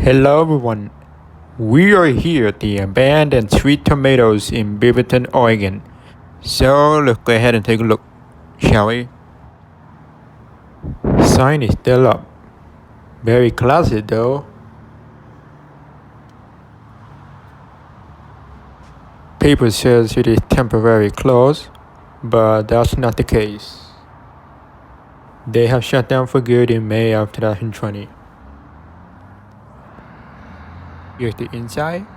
Hello everyone. We are here at the abandoned sweet tomatoes in Beaverton, Oregon. So let's go ahead and take a look, shall we? Sign is still up. Very classy though. Paper says it is temporarily closed, but that's not the case. They have shut down for good in May of 2020. Here's the inside.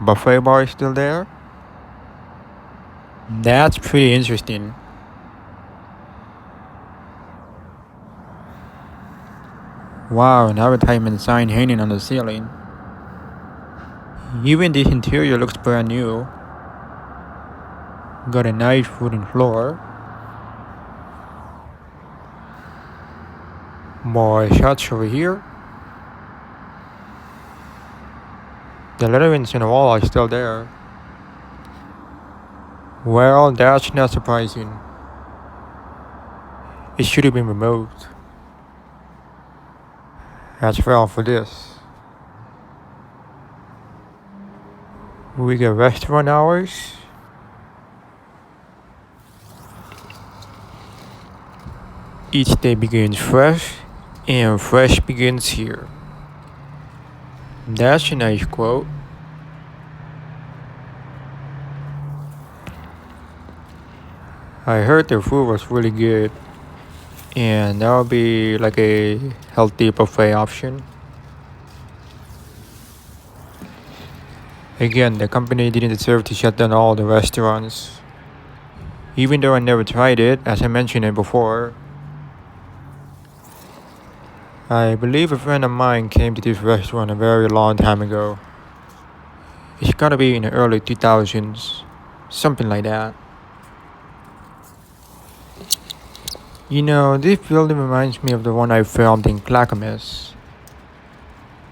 Buffet bar is still there. That's pretty interesting. Wow, an advertisement sign hanging on the ceiling. Even the interior looks brand new. Got a nice wooden floor. More shots over here. The letterings in the wall are still there. Well, that's not surprising. It should have been removed. As well for this. We get restaurant hours. Each day begins fresh, and fresh begins here. That's a nice quote. I heard the food was really good, and that would be like a healthy buffet option. Again, the company didn't deserve to shut down all the restaurants. Even though I never tried it, as I mentioned it before. I believe a friend of mine came to this restaurant a very long time ago. It's gotta be in the early 2000s, something like that. You know, this building reminds me of the one I filmed in Clackamas.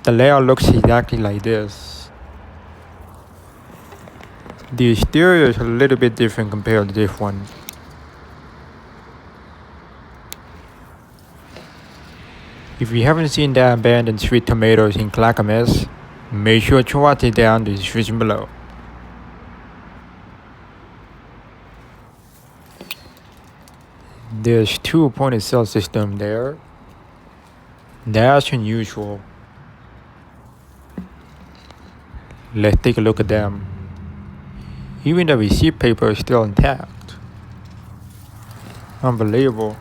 The layout looks exactly like this. The exterior is a little bit different compared to this one. If you haven't seen the abandoned sweet tomatoes in Clackamas, make sure to watch it down in the description below. There's two point of sale system there. That's unusual. Let's take a look at them. Even the receipt paper is still intact. Unbelievable.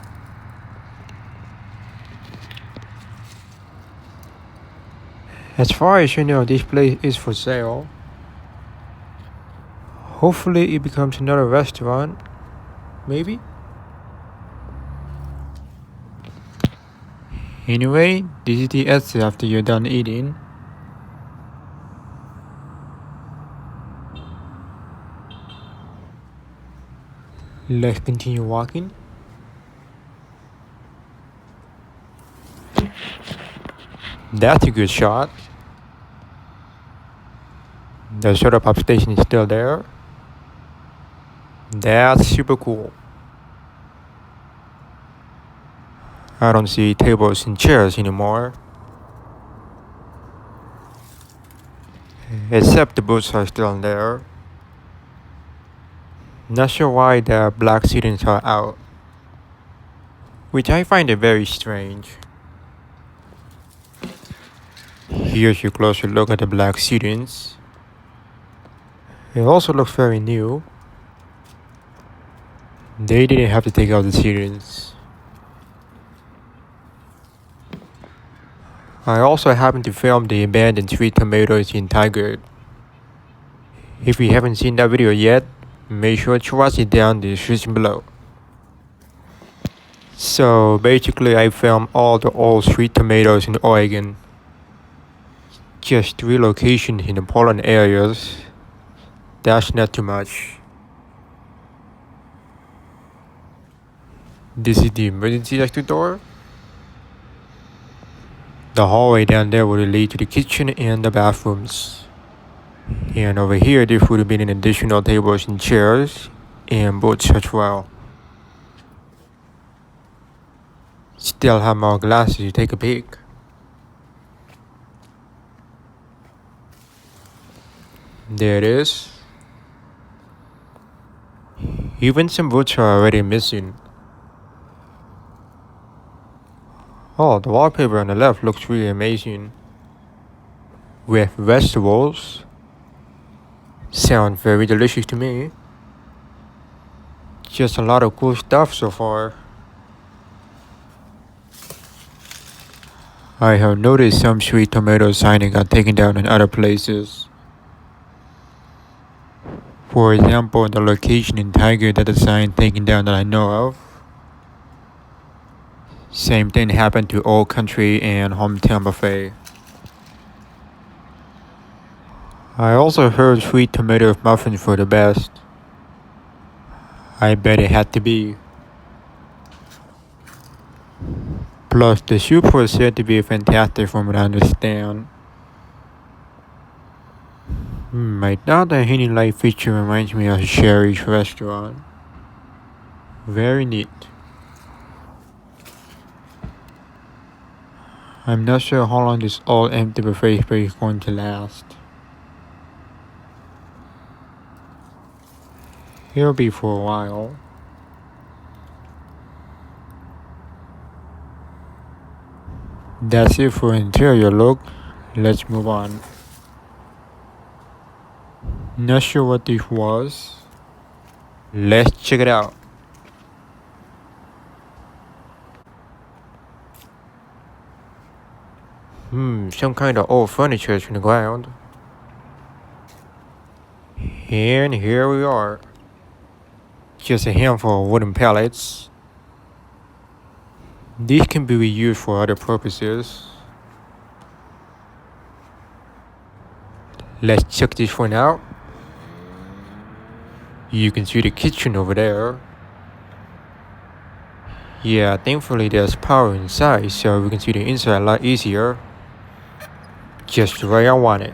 As far as you know, this place is for sale. Hopefully it becomes another restaurant. Maybe? Anyway, this is the exit after you're done eating. Let's continue walking. That's a good shot. The soda pop station is still there. That's super cool. I don't see tables and chairs anymore. Except the booths are still there. Not sure why the black seatings are out, which I find it very strange. Here's a closer look at the black seatings. It also looks very new. They didn't have to take out the seatings. I also happened to film the abandoned sweet tomatoes in Tigard. If you haven't seen that video yet, make sure to watch it down in the description below. So basically I filmed all the old sweet tomatoes in Oregon. Just 3 locations in the Portland areas. That's not too much. This is the emergency exit door. The hallway down there would lead to the kitchen and the bathrooms. And over here, there would have been an additional tables and chairs and booths as well. Still have more glasses to take a peek. There it is. Even some roots are already missing. Oh, the wallpaper on the left looks really amazing. With vegetables. Sound very delicious to me. Just a lot of cool stuff so far. I have noticed some sweet tomato signing got taken down in other places. For example, the location in Tiger that the sign taken down that I know of. Same thing happened to Old Country and Hometown Buffet. I also heard sweet tomato muffins were the best. I bet it had to be. Plus, the soup was said to be fantastic from what I understand. My daughter Hidden Light feature reminds me of Sherry's restaurant. Very neat. I'm not sure how long this all empty buffet space is going to last. It'll be for a while. That's it for interior look. Let's move on. Not sure what this was. Let's check it out. Some kind of old furniture is in the ground. And here we are. Just a handful of wooden pallets. These can be reused for other purposes. Let's check this one out. You can see the kitchen over there. Yeah, thankfully there's power inside, so we can see the inside a lot easier. Just the way I want it.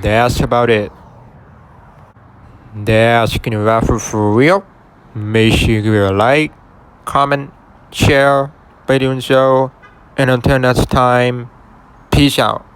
That's about it. That's gonna wrap it for real. Make sure you give it a like, comment, share by doing so. And until next time, peace out.